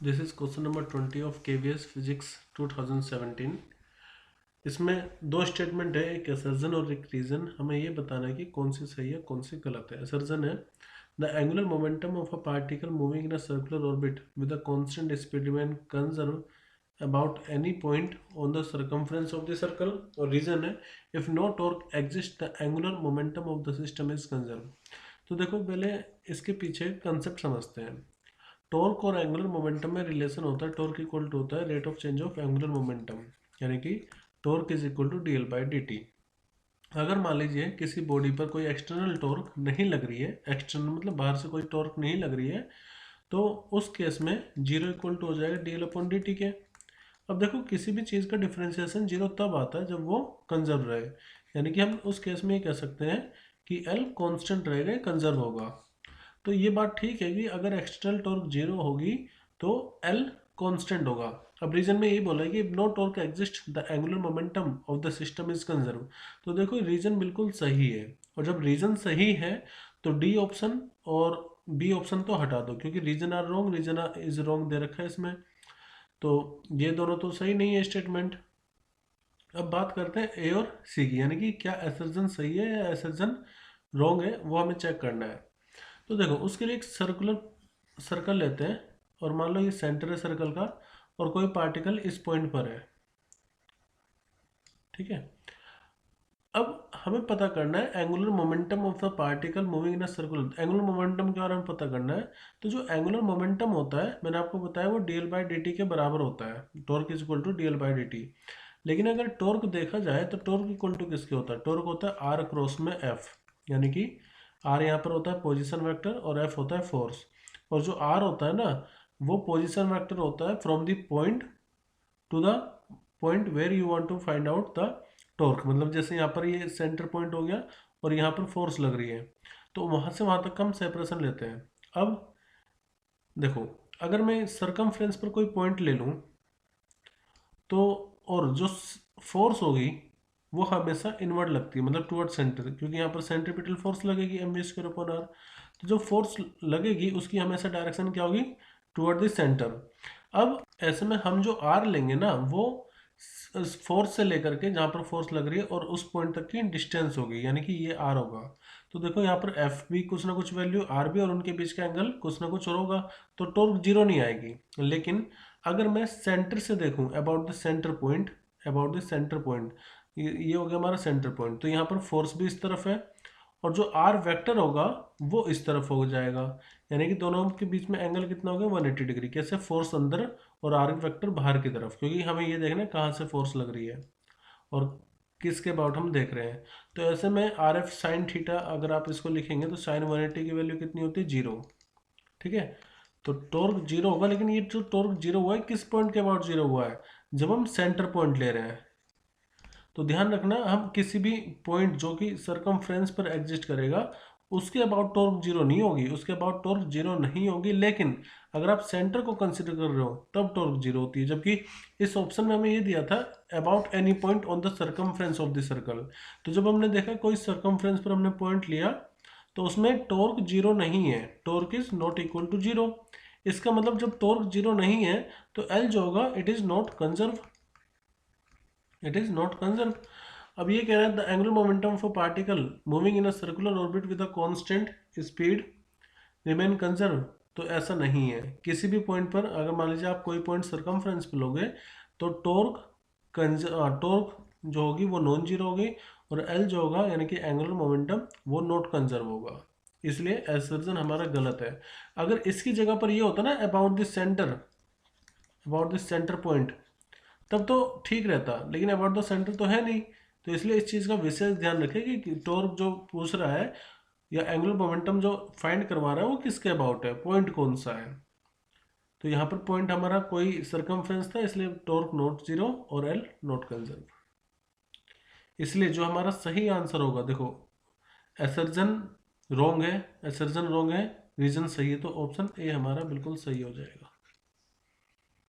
This is question number 20 of KVS physics 2017। इसमें दो statement है, एक असर्जन और एक रीजन। हमें ये बताना है कि कौन सी सही है कौन सी गलत है। असर्जन है the angular momentum of a particle moving in a circular orbit with a constant speed remain conserve about any point on the circumference of the circle। और रीजन है if no torque exists the angular momentum of the system is conserved। तो देखो पहले इसके पीछे concept समझते हैं। Torque और एंगुलर मोमेंटम में रिलेशन होता है, टॉर्क इक्वल टू होता है rate of change of angular momentum, यानी कि torque is equal to dl/dt। अगर मान लीजिए किसी बॉडी पर कोई एक्सटर्नल टॉर्क नहीं लग रही है, एक्सटर्नल मतलब बाहर से कोई टॉर्क नहीं लग रही है, तो उस केस में जीरो इक्वल टू हो जाएगा dl/dt के। अब देखो किसी भी चीज़ का डिफरेंशिएशन जीरो तब आता है जब वो कंजर्व रहे, यानी कि हम उस केस में ये कह सकते हैं कि L कांस्टेंट रहेगा, कंजर्व होगा। तो ये बात ठीक है कि अगर एक्सटर्नल टॉर्क जीरो होगी तो L कांस्टेंट होगा। अब रीजन में यही बोला है कि no torque exist the angular momentum of the system is conserve. तो देखो रीजन बिल्कुल सही है, और जब रीजन सही है तो डी ऑप्शन और बी ऑप्शन तो हटा दो, क्योंकि reason are wrong, reason is wrong दे रखा है इसमें, तो ये दोनों तो सही नहीं है स्टेटमेंट। अब बात करते हैं ए और सी की, यानी कि क्या असर्जन सही है या असर्जन रॉन्ग है, वो हमें चेक करना है। तो देखो उसके लिए एक सर्कल लेते हैं, और मान लो ये सेंटर है सर्कल का, और कोई पार्टिकल इस पॉइंट पर है, ठीक है। अब हमें पता करना है angular momentum of the particle moving in a circular. Angular momentum के बारे में पता करना है। तो जो एंगुलर मोमेंटम होता है मैंने आपको बताया वो dl/dt के बराबर होता है, torque is equal to dl/dt। लेकिन अगर टॉर्क देखा जाए तो टॉर्क इक्वल टू किसके होता है, टॉर्क होता है r क्रॉस में f, यानी कि r यहाँ पर होता है पोजिशन वेक्टर और f होता है फोर्स। और जो r होता है ना, वो पोजिशन वेक्टर होता है from the point to the point where you want to find out the torque. मतलब जैसे यहाँ पर ये सेंटर पॉइंट हो गया और यहाँ पर फोर्स लग रही है, तो वहाँ से वहाँ तक हम सेपरेशन लेते हैं। अब देखो अगर मैं सरकमफ्रेंस पर कोई पॉइंट ले लूँ तो, और जो फोर्स होगी वो हमेशा इनवर्ड लगती है, मतलब टुवर्ड सेंटर, क्योंकि यहाँ पर सेंट्रीपिटल फोर्स लगेगी mv²/r। तो जो फोर्स लगेगी उसकी हमेशा डायरेक्शन क्या होगी, टुवर्ड द सेंटर। अब ऐसे में हम जो r लेंगे ना, वो फोर्स से लेकर के जहाँ पर फोर्स लग रही है और उस पॉइंट तक की डिस्टेंस होगी, यानी कि ये r होगा। तो देखो यहाँ पर f भी कुछ ना कुछ वैल्यू, r भी, और उनके बीच का एंगल कुछ ना कुछ और होगा, तो टॉर्क जीरो नहीं आएगी। लेकिन अगर मैं सेंटर से देखूं, about the centre point, about the centre point, ये हो गया हमारा सेंटर पॉइंट, तो यहाँ पर फोर्स भी इस तरफ है, और जो आर वेक्टर होगा वो इस तरफ हो जाएगा, यानी कि दोनों के बीच में एंगल कितना हो गया, 180 डिग्री। कैसे, फोर्स अंदर और आर वेक्टर बाहर की तरफ, क्योंकि हमें ये देखना है कहाँ से फोर्स लग रही है और किसके अबाउट हम देख रहे हैं। तो ऐसे में आर एफ साइन थीटा अगर आप इसको लिखेंगे तो साइन 180 की वैल्यू कितनी होती है, जीरो, ठीक है। तो टॉर्क जीरो होगा, लेकिन ये जो टॉर्क जीरो हुआ है किस पॉइंट के अबाउट जीरो हुआ है, जब हम सेंटर पॉइंट ले रहे हैं। तो ध्यान रखना, हम किसी भी पॉइंट जो कि सरकमफ्रेंस पर एग्जिस्ट करेगा उसके अबाउट टॉर्क जीरो नहीं होगी, उसके अबाउट टॉर्क जीरो नहीं होगी। लेकिन अगर आप सेंटर को कंसिडर कर रहे हो तब टॉर्क जीरो होती है, जबकि इस ऑप्शन में हमें ये दिया था about any point on the circumference of the circle. तो जब हमने देखा कोई सरकमफ्रेंस पर हमने पॉइंट लिया तो उसमें टॉर्क जीरो नहीं है, torque is not equal to zero. इसका मतलब जब टॉर्क जीरो नहीं है तो एल जो होगा it is not conserve, it is not conserve. अब ये कह रहा है the angular momentum of a particle moving in a circular orbit with a constant speed remain conserve. तो ऐसा नहीं है, किसी भी पॉइंट पर अगर मान लीजिए आप कोई पॉइंट सरकमफ्रेंस पे लोगे तो टॉर्क टॉर्क जो होगी वो नॉन जीरो होगी, और एल जो होगा यानी कि एंगुलर मोमेंटम वो नॉट कंजर्व होगा। इसलिए असर्जन हमारा गलत है। अगर इसकी जगह पर ये होता ना about this centre, about this centre point, तब तो ठीक रहता, लेकिन अबाउट द सेंटर तो है नहीं। तो इसलिए इस चीज़ का विशेष ध्यान रखें कि टॉर्क जो पूछ रहा है या एंगुलर मोमेंटम जो फाइंड करवा रहा है वो किसके अबाउट है, पॉइंट कौन सा है। तो यहाँ पर पॉइंट हमारा कोई सरकमफ्रेंस था, इसलिए टॉर्क नॉट जीरो और एल नॉट कंजर्व। इसलिए जो हमारा सही आंसर होगा, देखो एसर्जन रॉन्ग है, एसर्जन रॉन्ग है, रीजन सही है, तो ऑप्शन ए हमारा बिल्कुल सही हो जाएगा।